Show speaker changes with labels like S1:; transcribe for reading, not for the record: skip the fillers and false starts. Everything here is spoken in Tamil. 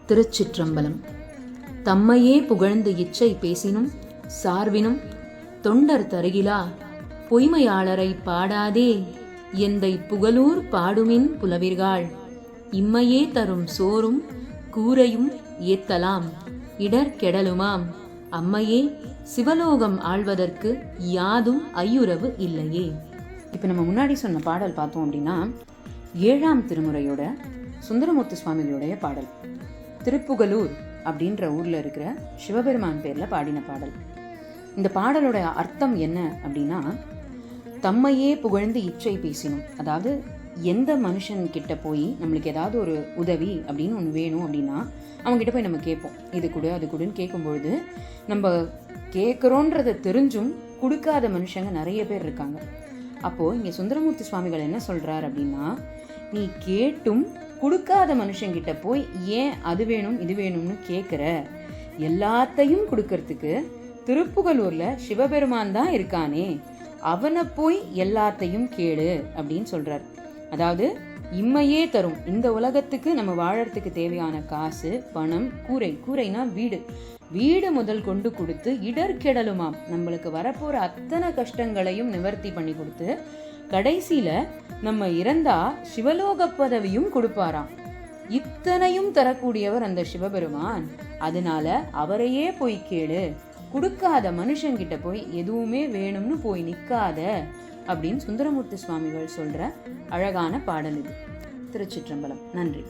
S1: திருச்சிற்றம்பலம். தம்மையே புகழ்ந்து இச்சை பேசினும் சார்பினும் தொண்டர் தருகிலா பொய்மையாளரை பாடாதே எந்தை புகழூர் பாடுமின் புலவிர்காள் இம்மையே தரும் சோறும் கூரையும் ஏத்தலாம் இடர் கெடலுமாம் அம்மையே சிவலோகம் ஆள்வதற்கு யாதும் ஐயுறவு இல்லையே. இப்போ நம்ம முன்னாடி சொன்ன பாடல் பார்த்தோம் அப்படின்னா 7ஆம் திருமுறையோட சுந்தரமூர்த்தி சுவாமிகளுடைய பாடல். திருப்புகலூர் அப்படின்ற ஊர்ல இருக்கிற சிவபெருமான் பேர்ல பாடின பாடல். இந்த பாடலோட அர்த்தம் என்ன அப்படின்னா, தம்மையே புகழ்ந்து இச்சை பேசினும், அதாவது எந்த மனுஷன் கிட்ட போய் நம்மளுக்கு ஏதாவது ஒரு உதவி அப்படின்னு ஒன்று வேணும் அப்படின்னா அவங்ககிட்ட போய் நம்ம கேட்போம், இது கொடு அது கொடுன்னு கேட்கும்பொழுது நம்ம கேட்குறோன்றதை தெரிஞ்சும் கொடுக்காத மனுஷங்க நிறைய பேர் இருக்காங்க. அப்போது இங்கே சுந்தரமூர்த்தி சுவாமிகள் என்ன சொல்கிறார் அப்படின்னா, நீ கேட்டும் கொடுக்காத மனுஷங்கிட்ட போய் ஏன் அது வேணும் இது வேணும்னு கேட்குற, எல்லாத்தையும் கொடுக்கறதுக்கு திருப்புகலூரில் சிவபெருமான் தான் இருக்கானே, அவனை போய் எல்லாத்தையும் கேளு அப்படின்னு சொல்கிறார். அதாவது இம்மையே தரும், இந்த உலகத்துக்கு நம்ம வாழறதுக்கு தேவையான காசு பணம் கூரைனா வீடு முதல் கொண்டு கொடுத்து இடர் கெடலுமாம், நம்மளுக்கு வரப்போற அத்தனை கஷ்டங்களையும் நிவர்த்தி பண்ணி கொடுத்து கடைசியில நம்ம இறந்தா சிவலோக பதவியும் கொடுப்பாராம். இத்தனையும் தரக்கூடியவர் அந்த சிவபெருமான். அதனால அவரையே போய் கேளு, கொடுக்காத மனுஷங்கிட்ட போய் எதுவுமே வேணும்னு போய் நிற்காத அப்படின்னு சுந்தரமூர்த்தி சுவாமிகள் சொல்ற அழகான பாடல் இது. திருச்சிற்றம்பலம். நன்றி.